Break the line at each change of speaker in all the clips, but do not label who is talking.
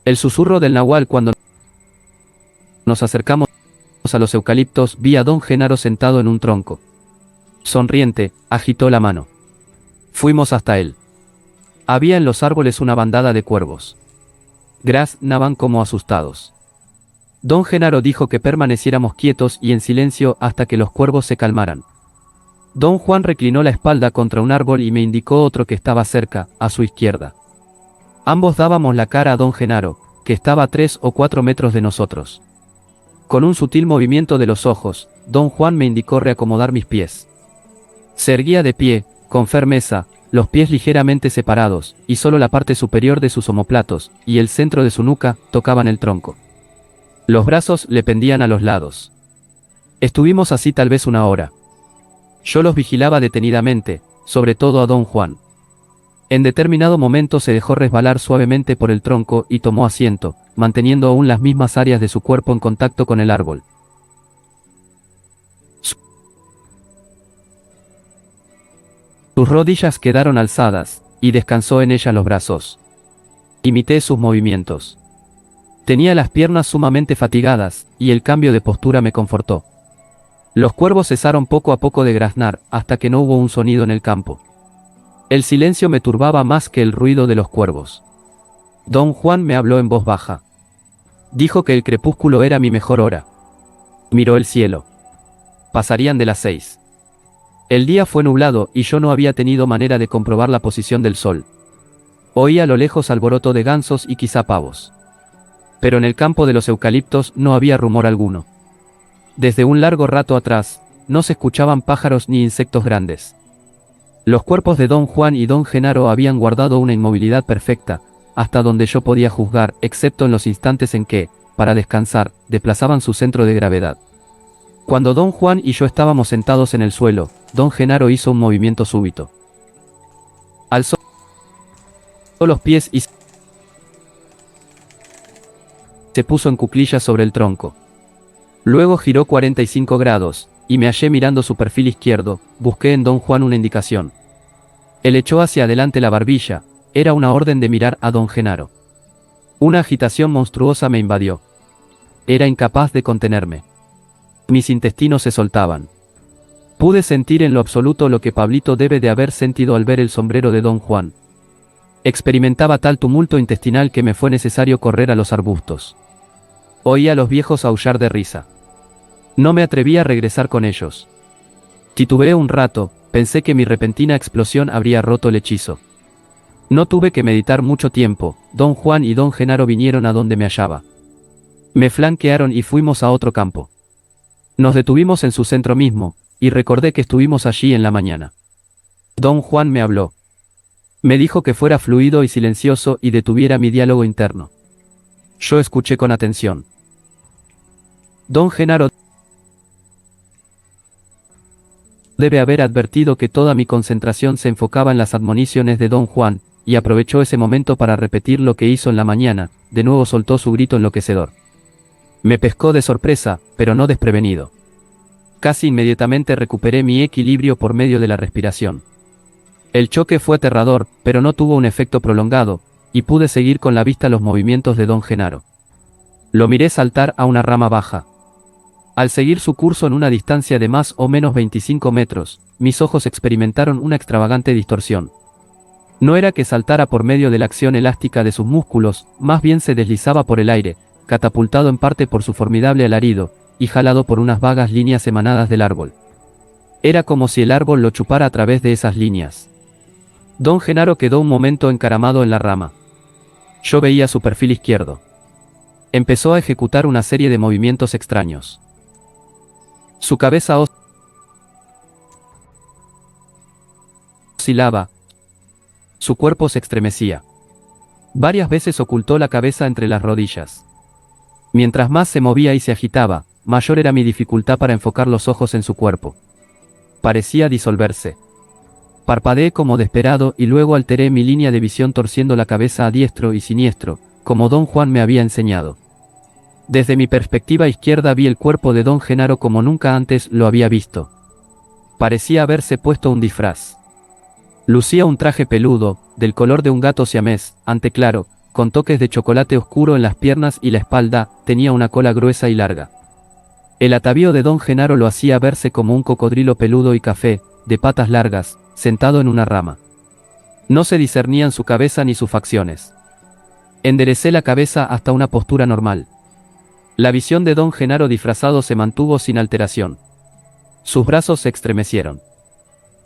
El susurro del nahual cuando nos acercamos a los eucaliptos, vi a don Genaro sentado en un tronco. Sonriente, agitó la mano. Fuimos hasta él. Había en los árboles una bandada de cuervos. Graznaban como asustados. Don Genaro dijo que permaneciéramos quietos y en silencio hasta que los cuervos se calmaran. Don Juan reclinó la espalda contra un árbol y me indicó otro que estaba cerca, a su izquierda. Ambos dábamos la cara a don Genaro, que estaba a 3 o 4 metros de nosotros. Con un sutil movimiento de los ojos, don Juan me indicó reacomodar mis pies. Se erguía de pie, con firmeza, los pies ligeramente separados, y solo la parte superior de sus omóplatos, y el centro de su nuca, tocaban el tronco. Los brazos le pendían a los lados. Estuvimos así tal vez una hora. Yo los vigilaba detenidamente, sobre todo a don Juan. En determinado momento se dejó resbalar suavemente por el tronco y tomó asiento, manteniendo aún las mismas áreas de su cuerpo en contacto con el árbol. Sus rodillas quedaron alzadas, y descansó en ellas los brazos. Imité sus movimientos. Tenía las piernas sumamente fatigadas, y el cambio de postura me confortó. Los cuervos cesaron poco a poco de graznar, hasta que no hubo un sonido en el campo. El silencio me turbaba más que el ruido de los cuervos. Don Juan me habló en voz baja. Dijo que el crepúsculo era mi mejor hora. Miró el cielo. Pasarían de las 6. El día fue nublado y yo no había tenido manera de comprobar la posición del sol. Oí a lo lejos alboroto de gansos y quizá pavos. Pero en el campo de los eucaliptos no había rumor alguno. Desde un largo rato atrás, no se escuchaban pájaros ni insectos grandes. Los cuerpos de don Juan y don Genaro habían guardado una inmovilidad perfecta, hasta donde yo podía juzgar, excepto en los instantes en que, para descansar, desplazaban su centro de gravedad. Cuando don Juan y yo estábamos sentados en el suelo, don Genaro hizo un movimiento súbito. Alzó los pies y se puso en cuclillas sobre el tronco. Luego giró 45 grados, y me hallé mirando su perfil izquierdo. Busqué en don Juan una indicación. Él echó hacia adelante la barbilla, era una orden de mirar a don Genaro. Una agitación monstruosa me invadió. Era incapaz de contenerme. Mis intestinos se soltaban. Pude sentir en lo absoluto lo que Pablito debe de haber sentido al ver el sombrero de don Juan. Experimentaba tal tumulto intestinal que me fue necesario correr a los arbustos. Oí a los viejos aullar de risa. No me atreví a regresar con ellos. Titubeé un rato, pensé que mi repentina explosión habría roto el hechizo. No tuve que meditar mucho tiempo, don Juan y don Genaro vinieron a donde me hallaba. Me flanquearon y fuimos a otro campo. Nos detuvimos en su centro mismo, y recordé que estuvimos allí en la mañana. Don Juan me habló. Me dijo que fuera fluido y silencioso y detuviera mi diálogo interno. Yo escuché con atención. Don Genaro debe haber advertido que toda mi concentración se enfocaba en las admoniciones de don Juan, y aprovechó ese momento para repetir lo que hizo en la mañana. De nuevo soltó su grito enloquecedor. Me pescó de sorpresa, pero no desprevenido. Casi inmediatamente recuperé mi equilibrio por medio de la respiración. El choque fue aterrador, pero no tuvo un efecto prolongado, y pude seguir con la vista los movimientos de don Genaro. Lo miré saltar a una rama baja. Al seguir su curso en una distancia de más o menos 25 metros, mis ojos experimentaron una extravagante distorsión. No era que saltara por medio de la acción elástica de sus músculos, más bien se deslizaba por el aire, catapultado en parte por su formidable alarido, y jalado por unas vagas líneas emanadas del árbol. Era como si el árbol lo chupara a través de esas líneas. Don Genaro quedó un momento encaramado en la rama. Yo veía su perfil izquierdo. Empezó a ejecutar una serie de movimientos extraños. Su cabeza oscilaba. Su cuerpo se estremecía. Varias veces ocultó la cabeza entre las rodillas. Mientras más se movía y se agitaba, mayor era mi dificultad para enfocar los ojos en su cuerpo. Parecía disolverse. Parpadeé como desesperado y luego alteré mi línea de visión torciendo la cabeza a diestro y siniestro, como don Juan me había enseñado. Desde mi perspectiva izquierda vi el cuerpo de don Genaro como nunca antes lo había visto. Parecía haberse puesto un disfraz. Lucía un traje peludo, del color de un gato siamés, ante claro, con toques de chocolate oscuro en las piernas y la espalda, tenía una cola gruesa y larga. El atavío de don Genaro lo hacía verse como un cocodrilo peludo y café, de patas largas, sentado en una rama. No se discernían su cabeza ni sus facciones. Enderecé la cabeza hasta una postura normal. La visión de don Genaro disfrazado se mantuvo sin alteración. Sus brazos se estremecieron.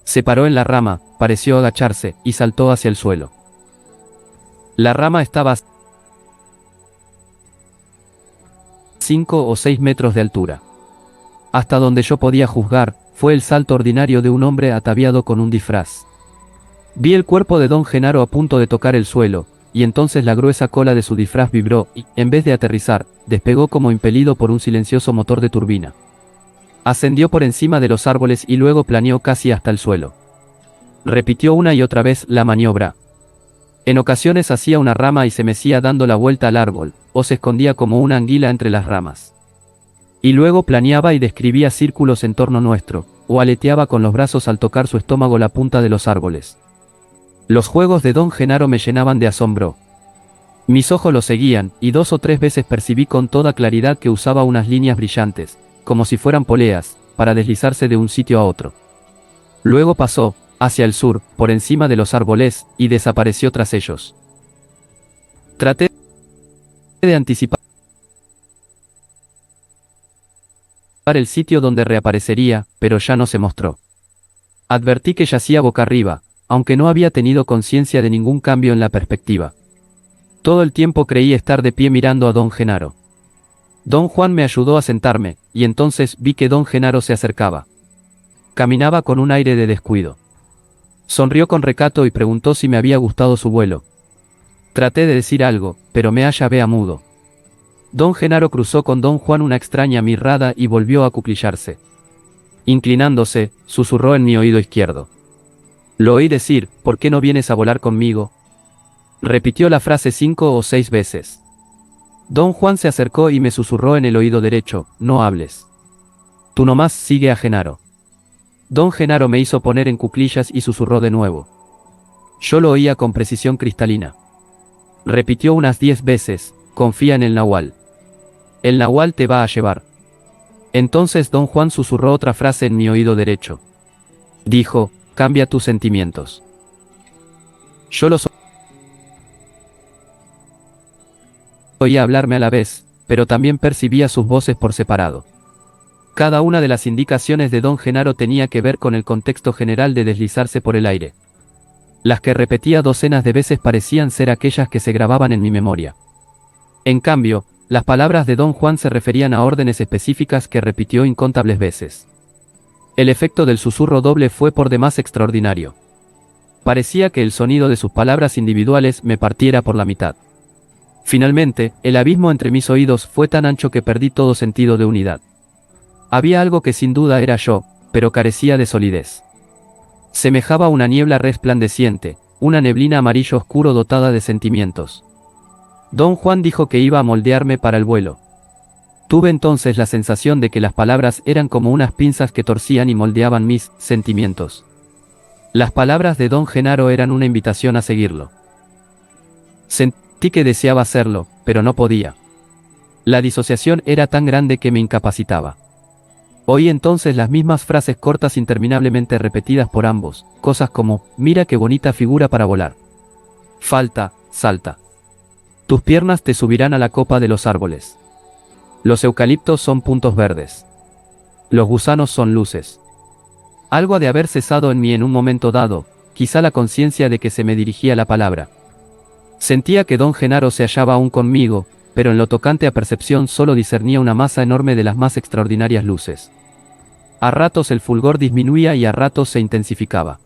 Se paró en la rama, pareció agacharse, y saltó hacia el suelo. La rama estaba a 5 o 6 metros de altura. Hasta donde yo podía juzgar, fue el salto ordinario de un hombre ataviado con un disfraz. Vi el cuerpo de don Genaro a punto de tocar el suelo, y entonces la gruesa cola de su disfraz vibró y, en vez de aterrizar, despegó como impelido por un silencioso motor de turbina. Ascendió por encima de los árboles y luego planeó casi hasta el suelo. Repitió una y otra vez la maniobra. En ocasiones hacía una rama y se mecía dando la vuelta al árbol, o se escondía como una anguila entre las ramas. Y luego planeaba y describía círculos en torno nuestro, o aleteaba con los brazos al tocar su estómago la punta de los árboles. Los juegos de don Genaro me llenaban de asombro. Mis ojos lo seguían, y 2 o 3 veces percibí con toda claridad que usaba unas líneas brillantes, como si fueran poleas, para deslizarse de un sitio a otro. Luego pasó, hacia el sur, por encima de los árboles, y desapareció tras ellos. Traté de anticipar el sitio donde reaparecería, pero ya no se mostró. Advertí que yacía boca arriba, aunque no había tenido conciencia de ningún cambio en la perspectiva. Todo el tiempo creí estar de pie mirando a don Genaro. Don Juan me ayudó a sentarme, y entonces vi que don Genaro se acercaba. Caminaba con un aire de descuido. Sonrió con recato y preguntó si me había gustado su vuelo. Traté de decir algo, pero me hallé mudo. Don Genaro cruzó con don Juan una extraña mirada y volvió a acuclillarse. Inclinándose, susurró en mi oído izquierdo. Lo oí decir, ¿por qué no vienes a volar conmigo? Repitió la frase 5 o 6 veces. Don Juan se acercó y me susurró en el oído derecho, no hables. Tú nomás sigue a Genaro. Don Genaro me hizo poner en cuclillas y susurró de nuevo. Yo lo oía con precisión cristalina. Repitió unas 10 veces, confía en el Nahual. El Nahual te va a llevar. Entonces don Juan susurró otra frase en mi oído derecho. Dijo, cambia tus sentimientos. Yo los oía hablarme a la vez, pero también percibía sus voces por separado. Cada una de las indicaciones de don Genaro tenía que ver con el contexto general de deslizarse por el aire. Las que repetía docenas de veces parecían ser aquellas que se grababan en mi memoria. En cambio, las palabras de don Juan se referían a órdenes específicas que repitió incontables veces. El efecto del susurro doble fue por demás extraordinario. Parecía que el sonido de sus palabras individuales me partiera por la mitad. Finalmente, el abismo entre mis oídos fue tan ancho que perdí todo sentido de unidad. Había algo que sin duda era yo, pero carecía de solidez. Semejaba una niebla resplandeciente, una neblina amarillo oscuro dotada de sentimientos. Don Juan dijo que iba a moldearme para el vuelo. Tuve entonces la sensación de que las palabras eran como unas pinzas que torcían y moldeaban mis sentimientos. Las palabras de don Genaro eran una invitación a seguirlo. Sentí que deseaba hacerlo, pero no podía. La disociación era tan grande que me incapacitaba. Oí entonces las mismas frases cortas interminablemente repetidas por ambos, cosas como, mira qué bonita figura para volar. Falta, salta. Tus piernas te subirán a la copa de los árboles. Los eucaliptos son puntos verdes. Los gusanos son luces. Algo ha de haber cesado en mí en un momento dado, quizá la conciencia de que se me dirigía la palabra. Sentía que don Genaro se hallaba aún conmigo, pero en lo tocante a percepción solo discernía una masa enorme de las más extraordinarias luces. A ratos el fulgor disminuía y a ratos se intensificaba.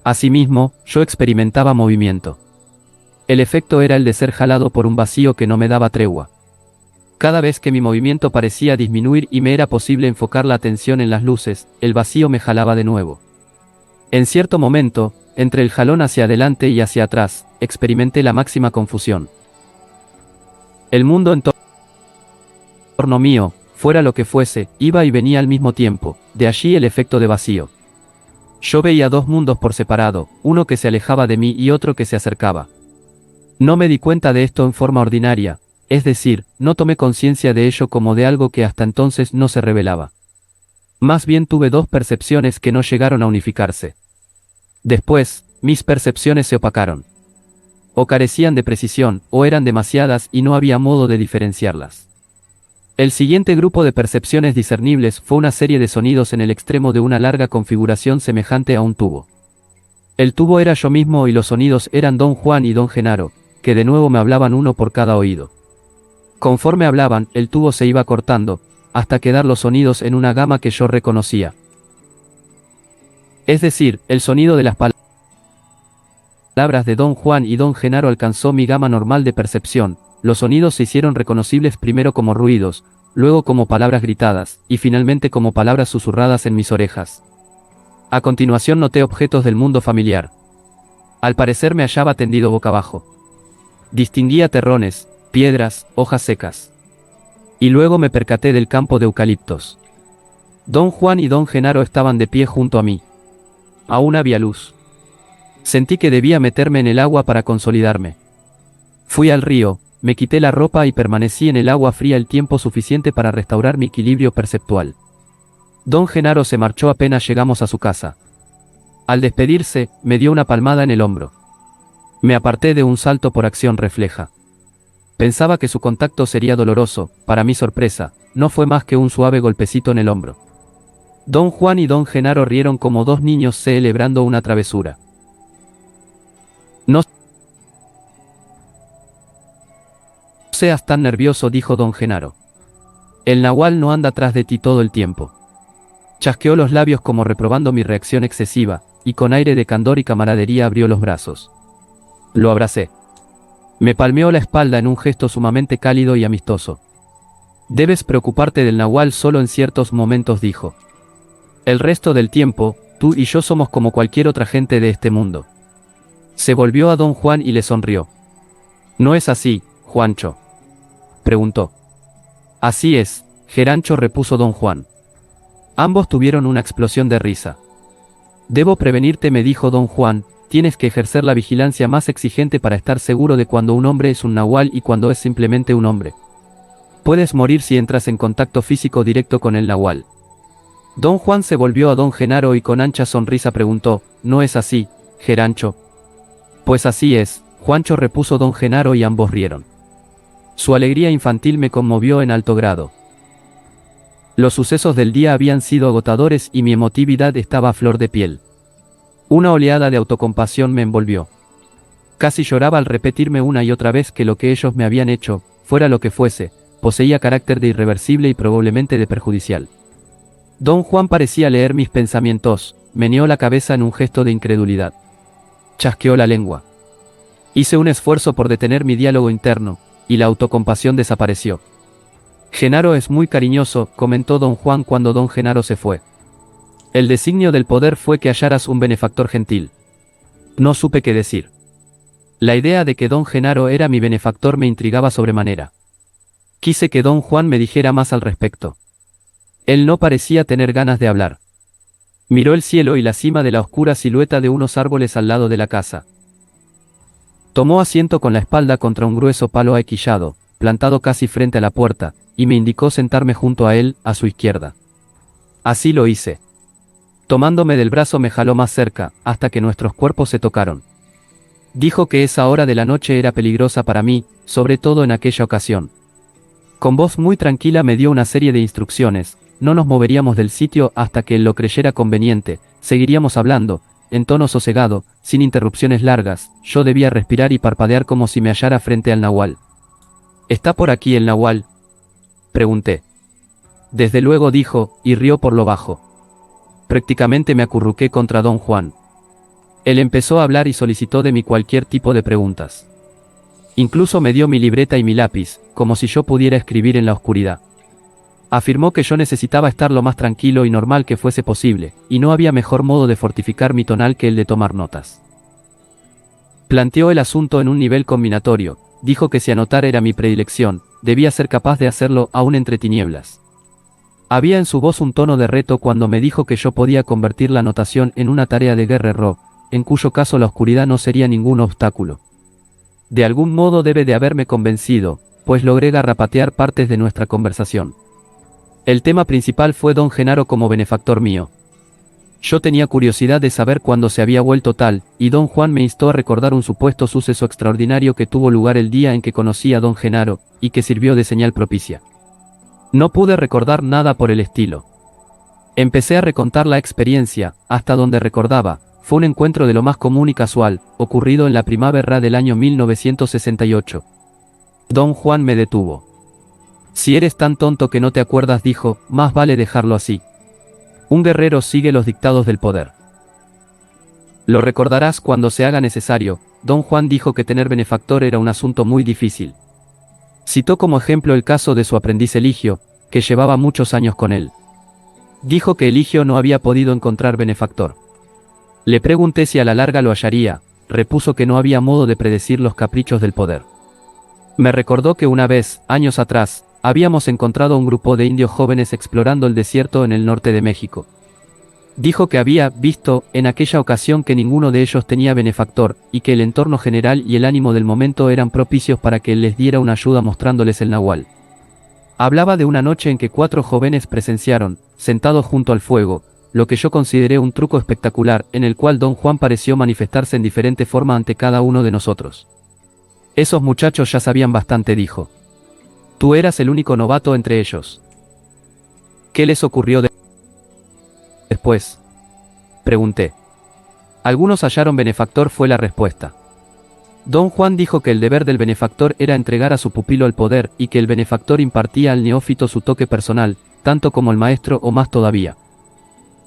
Asimismo, yo experimentaba movimiento. El efecto era el de ser jalado por un vacío que no me daba tregua. Cada vez que mi movimiento parecía disminuir y me era posible enfocar la atención en las luces, el vacío me jalaba de nuevo. En cierto momento, entre el jalón hacia adelante y hacia atrás, experimenté la máxima confusión. El mundo en torno mío, fuera lo que fuese, iba y venía al mismo tiempo, de allí el efecto de vacío. Yo veía dos mundos por separado, uno que se alejaba de mí y otro que se acercaba. No me di cuenta de esto en forma ordinaria, es decir, no tomé conciencia de ello como de algo que hasta entonces no se revelaba. Más bien tuve dos percepciones que no llegaron a unificarse. Después, mis percepciones se opacaron. O carecían de precisión, o eran demasiadas y no había modo de diferenciarlas. El siguiente grupo de percepciones discernibles fue una serie de sonidos en el extremo de una larga configuración semejante a un tubo. El tubo era yo mismo y los sonidos eran don Juan y don Genaro, que de nuevo me hablaban uno por cada oído. Conforme hablaban, el tubo se iba cortando, hasta quedar los sonidos en una gama que yo reconocía. Es decir, el sonido de las palabras de don Juan y don Genaro alcanzó mi gama normal de percepción, los sonidos se hicieron reconocibles primero como ruidos, luego como palabras gritadas, y finalmente como palabras susurradas en mis orejas. A continuación noté objetos del mundo familiar. Al parecer me hallaba tendido boca abajo. Distinguía terrones, piedras, hojas secas. Y luego me percaté del campo de eucaliptos. Don Juan y don Genaro estaban de pie junto a mí. Aún había luz. Sentí que debía meterme en el agua para consolidarme. Fui al río, me quité la ropa y permanecí en el agua fría el tiempo suficiente para restaurar mi equilibrio perceptual. Don Genaro se marchó apenas llegamos a su casa. Al despedirse, me dio una palmada en el hombro. Me aparté de un salto por acción refleja. Pensaba que su contacto sería doloroso, para mi sorpresa, no fue más que un suave golpecito en el hombro. Don Juan y don Genaro rieron como dos niños celebrando una travesura. No seas tan nervioso, dijo don Genaro. El nahual no anda tras de ti todo el tiempo. Chasqueó los labios como reprobando mi reacción excesiva, y con aire de candor y camaradería abrió los brazos. Lo abracé. Me palmeó la espalda en un gesto sumamente cálido y amistoso. Debes preocuparte del nahual solo en ciertos momentos, dijo. El resto del tiempo, tú y yo somos como cualquier otra gente de este mundo. Se volvió a don Juan y le sonrió. ¿No es así, Juancho?, preguntó. Así es, Gerancho, repuso don Juan. Ambos tuvieron una explosión de risa. Debo prevenirte, me dijo don Juan, tienes que ejercer la vigilancia más exigente para estar seguro de cuando un hombre es un nahual y cuando es simplemente un hombre. Puedes morir si entras en contacto físico directo con el nahual. Don Juan se volvió a don Genaro y con ancha sonrisa preguntó, ¿no es así, Gerancho? Pues así es, Juancho, repuso don Genaro y ambos rieron. Su alegría infantil me conmovió en alto grado. Los sucesos del día habían sido agotadores y mi emotividad estaba a flor de piel. Una oleada de autocompasión me envolvió. Casi lloraba al repetirme una y otra vez que lo que ellos me habían hecho, fuera lo que fuese, poseía carácter de irreversible y probablemente de perjudicial. Don Juan parecía leer mis pensamientos, meneó la cabeza en un gesto de incredulidad. Chasqueó la lengua. Hice un esfuerzo por detener mi diálogo interno, y la autocompasión desapareció. Genaro es muy cariñoso, comentó don Juan cuando don Genaro se fue. El designio del poder fue que hallaras un benefactor gentil. No supe qué decir. La idea de que don Genaro era mi benefactor me intrigaba sobremanera. Quise que don Juan me dijera más al respecto. Él no parecía tener ganas de hablar. Miró el cielo y la cima de la oscura silueta de unos árboles al lado de la casa. Tomó asiento con la espalda contra un grueso palo ahorquillado, plantado casi frente a la puerta, y me indicó sentarme junto a él, a su izquierda. Así lo hice. Tomándome del brazo me jaló más cerca, hasta que nuestros cuerpos se tocaron. Dijo que esa hora de la noche era peligrosa para mí, sobre todo en aquella ocasión. Con voz muy tranquila me dio una serie de instrucciones, no nos moveríamos del sitio hasta que él lo creyera conveniente, seguiríamos hablando, en tono sosegado, sin interrupciones largas, yo debía respirar y parpadear como si me hallara frente al nahual. ¿Está por aquí el nahual?, pregunté. Desde luego, dijo, y rió por lo bajo. Prácticamente me acurruqué contra don Juan. Él empezó a hablar y solicitó de mí cualquier tipo de preguntas. Incluso me dio mi libreta y mi lápiz, como si yo pudiera escribir en la oscuridad. Afirmó que yo necesitaba estar lo más tranquilo y normal que fuese posible, y no había mejor modo de fortificar mi tonal que el de tomar notas. Planteó el asunto en un nivel combinatorio, dijo que si anotar era mi predilección, debía ser capaz de hacerlo aún entre tinieblas. Había en su voz un tono de reto cuando me dijo que yo podía convertir la anotación en una tarea de guerrero, en cuyo caso la oscuridad no sería ningún obstáculo. De algún modo debe de haberme convencido, pues logré garrapatear partes de nuestra conversación. El tema principal fue don Genaro como benefactor mío. Yo tenía curiosidad de saber cuándo se había vuelto tal, y don Juan me instó a recordar un supuesto suceso extraordinario que tuvo lugar el día en que conocí a don Genaro, y que sirvió de señal propicia. No pude recordar nada por el estilo. Empecé a recontar la experiencia, hasta donde recordaba, fue un encuentro de lo más común y casual, ocurrido en la primavera del año 1968. Don Juan me detuvo. Si eres tan tonto que no te acuerdas, dijo, más vale dejarlo así. Un guerrero sigue los dictados del poder. Lo recordarás cuando se haga necesario. Don Juan dijo que tener benefactor era un asunto muy difícil. Citó como ejemplo el caso de su aprendiz Eligio, que llevaba muchos años con él. Dijo que Eligio no había podido encontrar benefactor. Le pregunté si a la larga lo hallaría, repuso que no había modo de predecir los caprichos del poder. Me recordó que una vez, años atrás, habíamos encontrado un grupo de indios jóvenes explorando el desierto en el norte de México. Dijo que había visto, en aquella ocasión, que ninguno de ellos tenía benefactor, y que el entorno general y el ánimo del momento eran propicios para que él les diera una ayuda mostrándoles el nahual. Hablaba de una noche en que 4 jóvenes presenciaron, sentados junto al fuego, lo que yo consideré un truco espectacular, en el cual don Juan pareció manifestarse en diferente forma ante cada uno de nosotros. Esos muchachos ya sabían bastante, dijo. Tú eras el único novato entre ellos. ¿Qué les ocurrió después? Pregunté. Algunos hallaron benefactor, fue la respuesta. Don Juan dijo que el deber del benefactor era entregar a su pupilo el poder, y que el benefactor impartía al neófito su toque personal, tanto como el maestro o más todavía.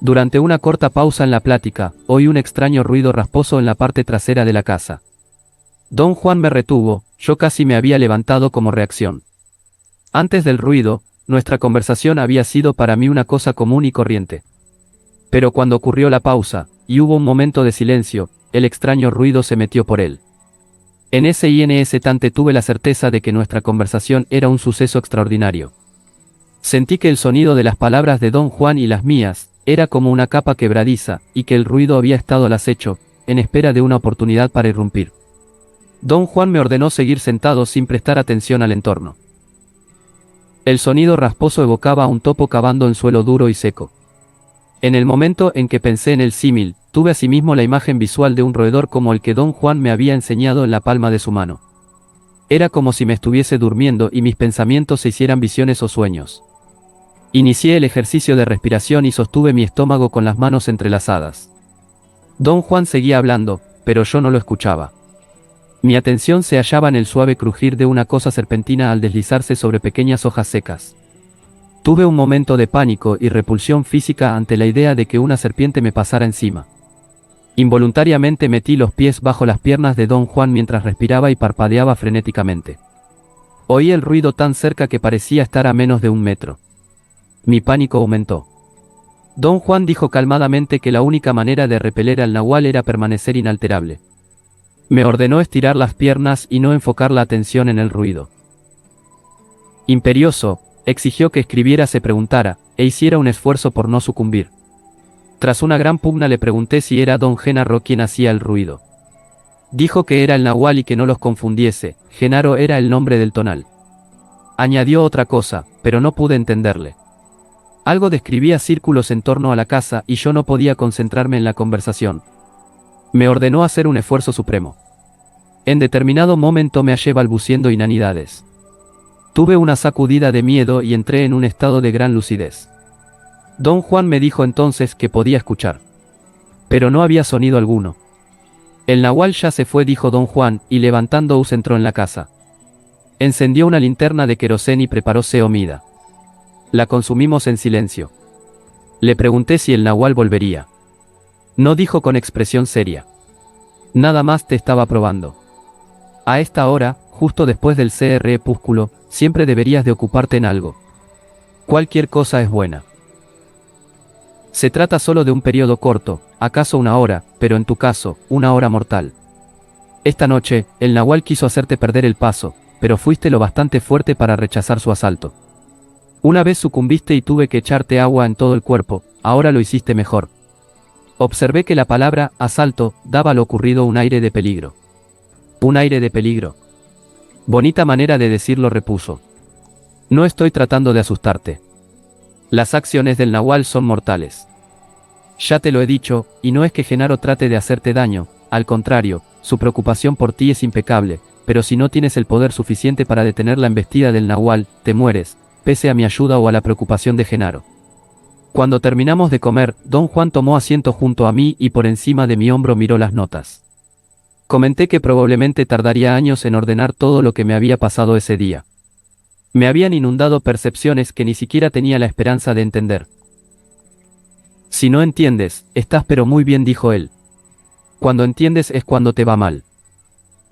Durante una corta pausa en la plática, oí un extraño ruido rasposo en la parte trasera de la casa. Don Juan me retuvo, yo casi me había levantado como reacción. Antes del ruido, nuestra conversación había sido para mí una cosa común y corriente. Pero cuando ocurrió la pausa, y hubo un momento de silencio, el extraño ruido se metió por él. En ese instante tuve la certeza de que nuestra conversación era un suceso extraordinario. Sentí que el sonido de las palabras de don Juan y las mías, era como una capa quebradiza, y que el ruido había estado al acecho, en espera de una oportunidad para irrumpir. Don Juan me ordenó seguir sentado sin prestar atención al entorno. El sonido rasposo evocaba a un topo cavando en suelo duro y seco. En el momento en que pensé en el símil, tuve asimismo la imagen visual de un roedor como el que don Juan me había enseñado en la palma de su mano. Era como si me estuviese durmiendo y mis pensamientos se hicieran visiones o sueños. Inicié el ejercicio de respiración y sostuve mi estómago con las manos entrelazadas. Don Juan seguía hablando, pero yo no lo escuchaba. Mi atención se hallaba en el suave crujir de una cosa serpentina al deslizarse sobre pequeñas hojas secas. Tuve un momento de pánico y repulsión física ante la idea de que una serpiente me pasara encima. Involuntariamente metí los pies bajo las piernas de don Juan mientras respiraba y parpadeaba frenéticamente. Oí el ruido tan cerca que parecía estar a menos de 1 metro. Mi pánico aumentó. Don Juan dijo calmadamente que la única manera de repeler al nahual era permanecer inalterable. Me ordenó estirar las piernas y no enfocar la atención en el ruido. Imperioso, exigió que escribiera, se preguntara, e hiciera un esfuerzo por no sucumbir. Tras una gran pugna le pregunté si era don Genaro quien hacía el ruido. Dijo que era el nahual y que no los confundiese, Genaro era el nombre del tonal. Añadió otra cosa, pero no pude entenderle. Algo describía círculos en torno a la casa y yo no podía concentrarme en la conversación. Me ordenó hacer un esfuerzo supremo. En determinado momento me hallé balbuciendo inanidades. Tuve una sacudida de miedo y entré en un estado de gran lucidez. Don Juan me dijo entonces que podía escuchar. Pero no había sonido alguno. El nahual ya se fue, dijo don Juan, y levantando entró en la casa. Encendió una linterna de querosén y preparóse comida. La consumimos en silencio. Le pregunté si el nahual volvería. No, dijo con expresión seria. Nada más te estaba probando. A esta hora, justo después del crepúsculo, siempre deberías de ocuparte en algo. Cualquier cosa es buena. Se trata solo de un periodo corto, acaso 1 hora, pero en tu caso, 1 hora mortal. Esta noche, el nahual quiso hacerte perder el paso, pero fuiste lo bastante fuerte para rechazar su asalto. Una vez sucumbiste y tuve que echarte agua en todo el cuerpo, ahora lo hiciste mejor. Observé que la palabra asalto daba a lo ocurrido un aire de peligro. Un aire de peligro. Bonita manera de decirlo, repuso. No estoy tratando de asustarte. Las acciones del Nahual son mortales. Ya te lo he dicho, y no es que Genaro trate de hacerte daño, al contrario, su preocupación por ti es impecable, pero si no tienes el poder suficiente para detener la embestida del Nahual, te mueres, pese a mi ayuda o a la preocupación de Genaro. Cuando terminamos de comer, don Juan tomó asiento junto a mí y por encima de mi hombro miró las notas. Comenté que probablemente tardaría años en ordenar todo lo que me había pasado ese día. Me habían inundado percepciones que ni siquiera tenía la esperanza de entender. Si no entiendes, estás pero muy bien, dijo él. Cuando entiendes es cuando te va mal.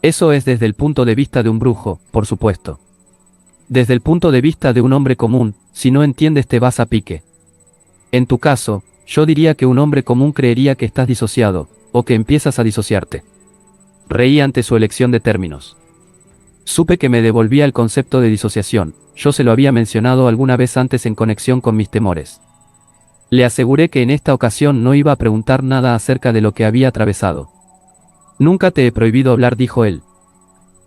Eso es desde el punto de vista de un brujo, por supuesto. Desde el punto de vista de un hombre común, si no entiendes te vas a pique. En tu caso, yo diría que un hombre común creería que estás disociado, o que empiezas a disociarte. Reí ante su elección de términos. Supe que me devolvía el concepto de disociación, yo se lo había mencionado alguna vez antes en conexión con mis temores. Le aseguré que en esta ocasión no iba a preguntar nada acerca de lo que había atravesado. Nunca te he prohibido hablar, dijo él.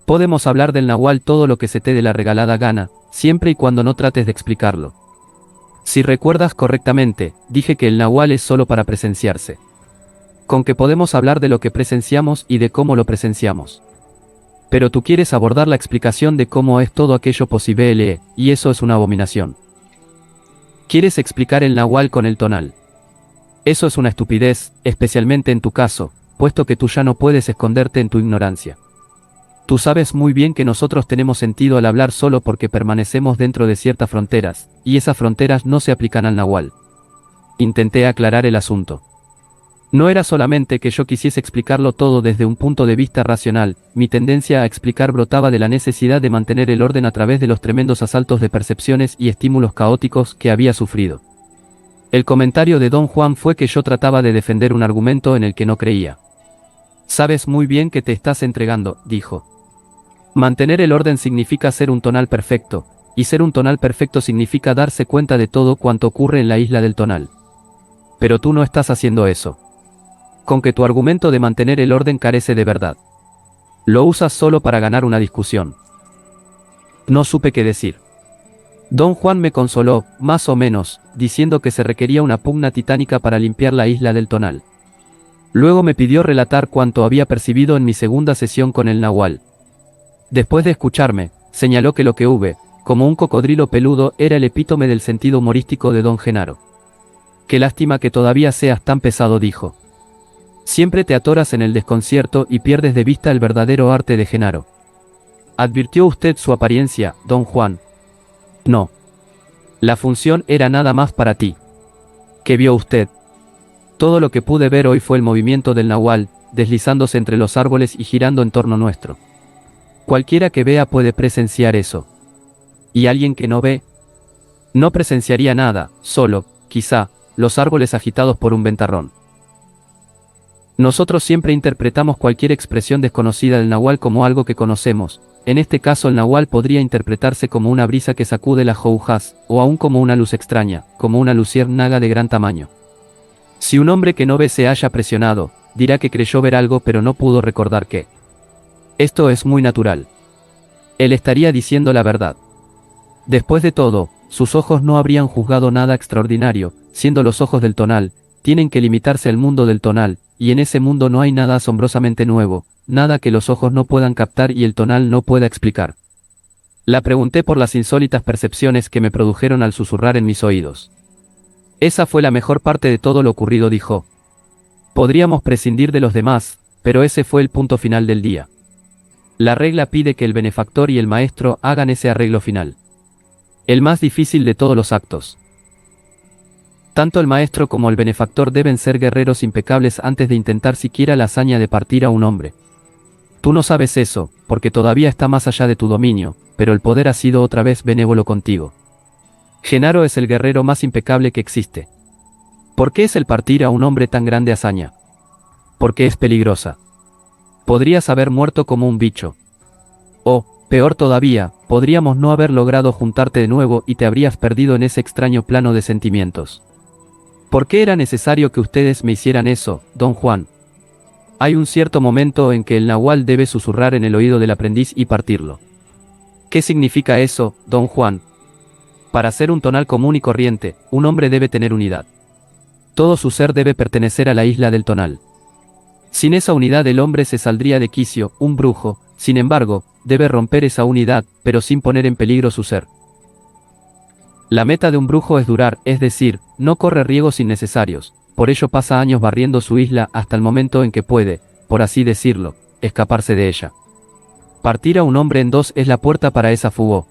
Podemos hablar del Nahual todo lo que se te dé la regalada gana, siempre y cuando no trates de explicarlo. Si recuerdas correctamente, dije que el Nahual es solo para presenciarse. Con que podemos hablar de lo que presenciamos y de cómo lo presenciamos. Pero tú quieres abordar la explicación de cómo es todo aquello posible, y eso es una abominación. Quieres explicar el Nahual con el tonal. Eso es una estupidez, especialmente en tu caso, puesto que tú ya no puedes esconderte en tu ignorancia. Tú sabes muy bien que nosotros tenemos sentido al hablar solo porque permanecemos dentro de ciertas fronteras, y esas fronteras no se aplican al Nahual. Intenté aclarar el asunto. No era solamente que yo quisiese explicarlo todo desde un punto de vista racional, mi tendencia a explicar brotaba de la necesidad de mantener el orden a través de los tremendos asaltos de percepciones y estímulos caóticos que había sufrido. El comentario de don Juan fue que yo trataba de defender un argumento en el que no creía. Sabes muy bien que te estás entregando, dijo. Mantener el orden significa ser un tonal perfecto, y ser un tonal perfecto significa darse cuenta de todo cuanto ocurre en la isla del tonal. Pero tú no estás haciendo eso. Con que tu argumento de mantener el orden carece de verdad. Lo usas solo para ganar una discusión. No supe qué decir. Don Juan me consoló, más o menos, diciendo que se requería una pugna titánica para limpiar la isla del tonal. Luego me pidió relatar cuanto había percibido en mi segunda sesión con el Nahual. Después de escucharme, señaló que lo que hube, como un cocodrilo peludo, era el epítome del sentido humorístico de don Genaro. Qué lástima que todavía seas tan pesado, dijo. Siempre te atoras en el desconcierto y pierdes de vista el verdadero arte de Genaro. ¿Advirtió usted su apariencia, don Juan? No. La función era nada más para ti. ¿Qué vio usted? Todo lo que pude ver hoy fue el movimiento del Nahual, deslizándose entre los árboles y girando en torno nuestro. Cualquiera que vea puede presenciar eso. ¿Y alguien que no ve? No presenciaría nada, solo, quizá, los árboles agitados por un ventarrón. Nosotros siempre interpretamos cualquier expresión desconocida del Nahual como algo que conocemos. En este caso el Nahual podría interpretarse como una brisa que sacude las hojas, o aún como una luz extraña, como una luciérnaga de gran tamaño. Si un hombre que no ve se haya presionado, dirá que creyó ver algo pero no pudo recordar qué. Esto es muy natural. Él estaría diciendo la verdad. Después de todo, sus ojos no habrían juzgado nada extraordinario, siendo los ojos del tonal, tienen que limitarse al mundo del tonal, y en ese mundo no hay nada asombrosamente nuevo, nada que los ojos no puedan captar y el tonal no pueda explicar. La pregunté por las insólitas percepciones que me produjeron al susurrar en mis oídos. Esa fue la mejor parte de todo lo ocurrido, dijo. Podríamos prescindir de los demás, pero ese fue el punto final del día. La regla pide que el benefactor y el maestro hagan ese arreglo final. El más difícil de todos los actos. Tanto el maestro como el benefactor deben ser guerreros impecables antes de intentar siquiera la hazaña de partir a un hombre. Tú no sabes eso, porque todavía está más allá de tu dominio, pero el poder ha sido otra vez benévolo contigo. Genaro es el guerrero más impecable que existe. ¿Por qué es el partir a un hombre tan grande hazaña? Porque es peligrosa. Podrías haber muerto como un bicho. O, peor todavía, podríamos no haber logrado juntarte de nuevo y te habrías perdido en ese extraño plano de sentimientos. ¿Por qué era necesario que ustedes me hicieran eso, don Juan? Hay un cierto momento en que el nahual debe susurrar en el oído del aprendiz y partirlo. ¿Qué significa eso, don Juan? Para ser un tonal común y corriente, un hombre debe tener unidad. Todo su ser debe pertenecer a la isla del tonal. Sin esa unidad el hombre se saldría de quicio, un brujo, sin embargo, debe romper esa unidad, pero sin poner en peligro su ser. La meta de un brujo es durar, es decir, no corre riesgos innecesarios, por ello pasa años barriendo su isla hasta el momento en que puede, por así decirlo, escaparse de ella. Partir a un hombre en dos es la puerta para esa fuga.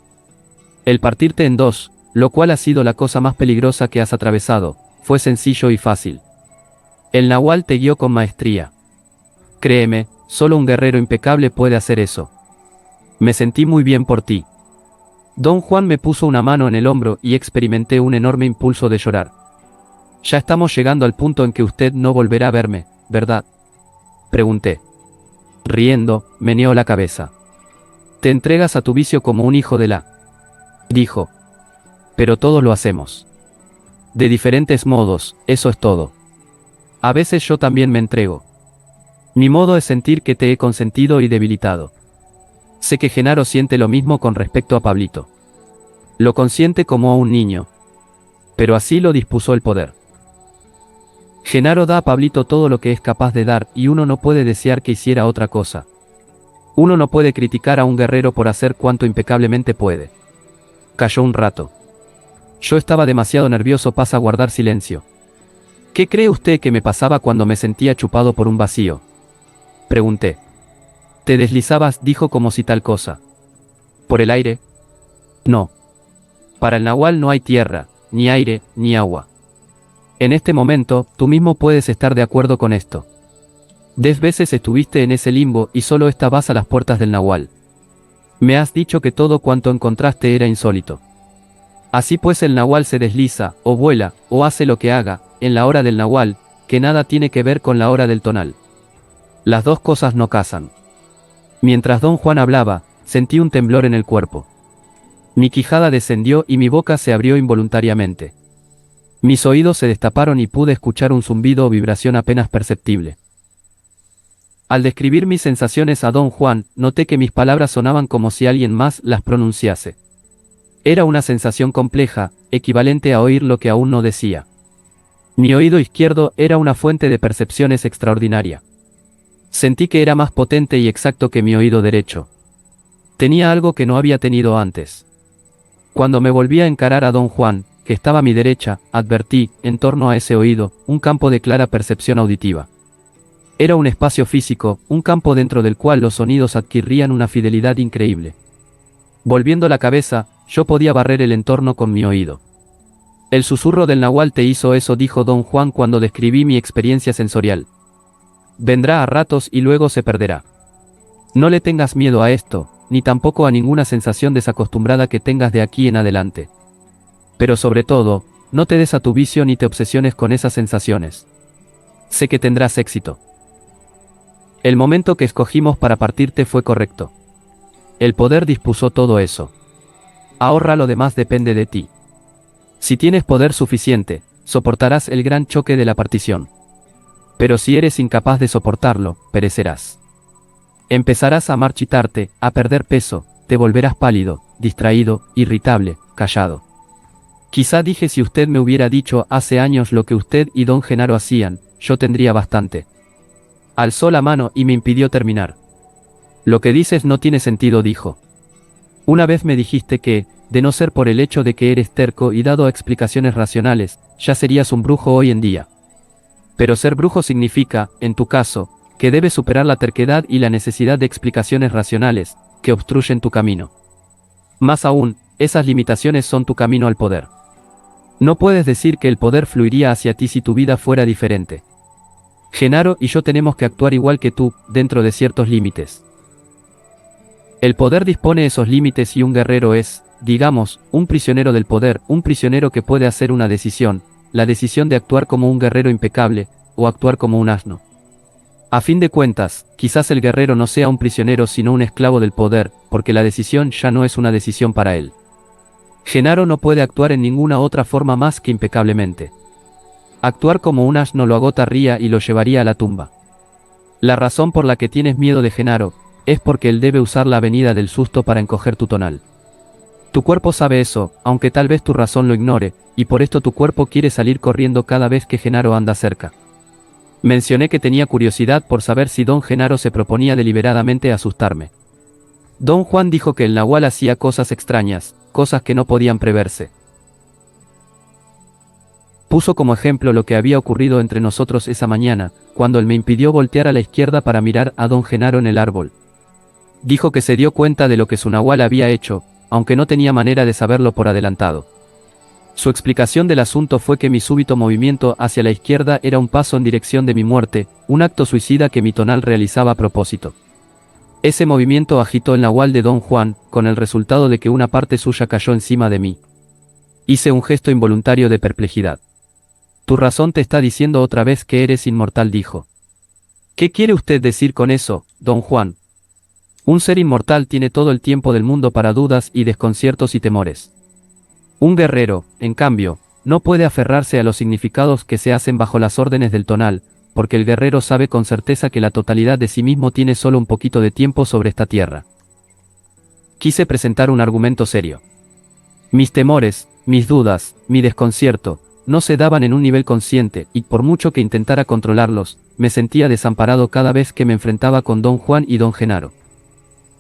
El partirte en dos, lo cual ha sido la cosa más peligrosa que has atravesado, fue sencillo y fácil. El nahual te guió con maestría. Créeme, solo un guerrero impecable puede hacer eso. Me sentí muy bien por ti. Don Juan me puso una mano en el hombro y experimenté un enorme impulso de llorar. Ya estamos llegando al punto en que usted no volverá a verme, ¿verdad? Pregunté. Riendo, meneó la cabeza. Te entregas a tu vicio como un hijo de la... dijo. Pero todos lo hacemos. De diferentes modos, eso es todo. A veces yo también me entrego. Mi modo es sentir que te he consentido y debilitado. Sé que Genaro siente lo mismo con respecto a Pablito. Lo consiente como a un niño. Pero así lo dispuso el poder. Genaro da a Pablito todo lo que es capaz de dar y uno no puede desear que hiciera otra cosa. Uno no puede criticar a un guerrero por hacer cuanto impecablemente puede. Calló un rato. Yo estaba demasiado nervioso para guardar silencio. ¿Qué cree usted que me pasaba cuando me sentía chupado por un vacío? Pregunté. Te deslizabas, dijo como si tal cosa. ¿Por el aire? No. Para el nahual no hay tierra, ni aire, ni agua. En este momento, tú mismo puedes estar de acuerdo con esto. 10 veces estuviste en ese limbo y solo estabas a las puertas del nahual. Me has dicho que todo cuanto encontraste era insólito. Así pues el nahual se desliza, o vuela, o hace lo que haga, en la hora del nahual, que nada tiene que ver con la hora del tonal. Las dos cosas no casan. Mientras don Juan hablaba, sentí un temblor en el cuerpo. Mi quijada descendió y mi boca se abrió involuntariamente. Mis oídos se destaparon y pude escuchar un zumbido o vibración apenas perceptible. Al describir mis sensaciones a don Juan, noté que mis palabras sonaban como si alguien más las pronunciase. Era una sensación compleja, equivalente a oír lo que aún no decía. Mi oído izquierdo era una fuente de percepciones extraordinaria. Sentí que era más potente y exacto que mi oído derecho. Tenía algo que no había tenido antes. Cuando me volví a encarar a don Juan, que estaba a mi derecha, advertí, en torno a ese oído, un campo de clara percepción auditiva. Era un espacio físico, un campo dentro del cual los sonidos adquirían una fidelidad increíble. Volviendo la cabeza, yo podía barrer el entorno con mi oído. El susurro del nahual te hizo eso, dijo don Juan cuando describí mi experiencia sensorial. Vendrá a ratos y luego se perderá. No le tengas miedo a esto, ni tampoco a ninguna sensación desacostumbrada que tengas de aquí en adelante. Pero sobre todo, no te des a tu vicio ni te obsesiones con esas sensaciones. Sé que tendrás éxito. El momento que escogimos para partirte fue correcto. El poder dispuso todo eso. Ahora lo demás depende de ti. Si tienes poder suficiente, soportarás el gran choque de la partición. Pero si eres incapaz de soportarlo, perecerás. Empezarás a marchitarte, a perder peso, te volverás pálido, distraído, irritable, callado. Quizá dije si usted me hubiera dicho hace años lo que usted y don Genaro hacían, yo tendría bastante. Alzó la mano y me impidió terminar. Lo que dices no tiene sentido, dijo. Una vez me dijiste que, de no ser por el hecho de que eres terco y dado a explicaciones racionales, ya serías un brujo hoy en día. Pero ser brujo significa, en tu caso, que debes superar la terquedad y la necesidad de explicaciones racionales, que obstruyen tu camino. Más aún, esas limitaciones son tu camino al poder. No puedes decir que el poder fluiría hacia ti si tu vida fuera diferente. Genaro y yo tenemos que actuar igual que tú, dentro de ciertos límites. El poder dispone esos límites y un guerrero es, digamos, un prisionero del poder, un prisionero que puede hacer una decisión, la decisión de actuar como un guerrero impecable, o actuar como un asno. A fin de cuentas, quizás el guerrero no sea un prisionero sino un esclavo del poder, porque la decisión ya no es una decisión para él. Genaro no puede actuar en ninguna otra forma más que impecablemente. Actuar como un asno lo agotaría y lo llevaría a la tumba. La razón por la que tienes miedo de Genaro, es porque él debe usar la avenida del susto para encoger tu tonal. Tu cuerpo sabe eso, aunque tal vez tu razón lo ignore, y por esto tu cuerpo quiere salir corriendo cada vez que Genaro anda cerca. Mencioné que tenía curiosidad por saber si don Genaro se proponía deliberadamente asustarme. Don Juan dijo que el nahual hacía cosas extrañas, cosas que no podían preverse. Puso como ejemplo lo que había ocurrido entre nosotros esa mañana, cuando él me impidió voltear a la izquierda para mirar a don Genaro en el árbol. Dijo que se dio cuenta de lo que su nahual había hecho, aunque no tenía manera de saberlo por adelantado. Su explicación del asunto fue que mi súbito movimiento hacia la izquierda era un paso en dirección de mi muerte, un acto suicida que mi tonal realizaba a propósito. Ese movimiento agitó el nahual de don Juan, con el resultado de que una parte suya cayó encima de mí. Hice un gesto involuntario de perplejidad. Tu razón te está diciendo otra vez que eres inmortal, dijo. ¿Qué quiere usted decir con eso, don Juan? Un ser inmortal tiene todo el tiempo del mundo para dudas y desconciertos y temores. Un guerrero, en cambio, no puede aferrarse a los significados que se hacen bajo las órdenes del tonal, porque el guerrero sabe con certeza que la totalidad de sí mismo tiene solo un poquito de tiempo sobre esta tierra. Quise presentar un argumento serio. Mis temores, mis dudas, mi desconcierto, no se daban en un nivel consciente, y por mucho que intentara controlarlos, me sentía desamparado cada vez que me enfrentaba con don Juan y don Genaro.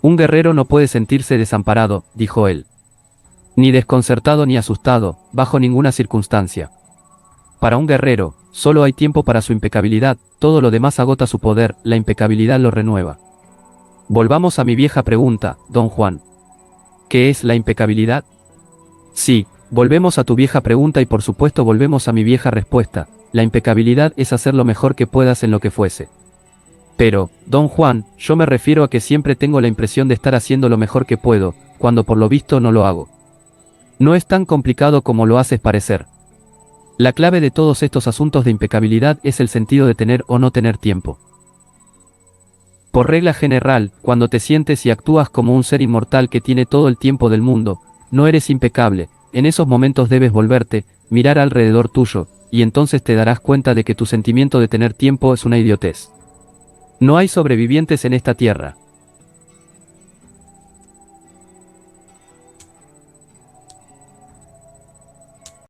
Un guerrero no puede sentirse desamparado, dijo él. Ni desconcertado ni asustado, bajo ninguna circunstancia. Para un guerrero, solo hay tiempo para su impecabilidad, todo lo demás agota su poder, la impecabilidad lo renueva. Volvamos a mi vieja pregunta, don Juan. ¿Qué es la impecabilidad? Sí, volvemos a tu vieja pregunta y por supuesto volvemos a mi vieja respuesta, la impecabilidad es hacer lo mejor que puedas en lo que fuese. Pero, don Juan, yo me refiero a que siempre tengo la impresión de estar haciendo lo mejor que puedo, cuando por lo visto no lo hago. No es tan complicado como lo haces parecer. La clave de todos estos asuntos de impecabilidad es el sentido de tener o no tener tiempo. Por regla general, cuando te sientes y actúas como un ser inmortal que tiene todo el tiempo del mundo, no eres impecable, en esos momentos debes volverte, mirar alrededor tuyo, y entonces te darás cuenta de que tu sentimiento de tener tiempo es una idiotez. No hay sobrevivientes en esta tierra.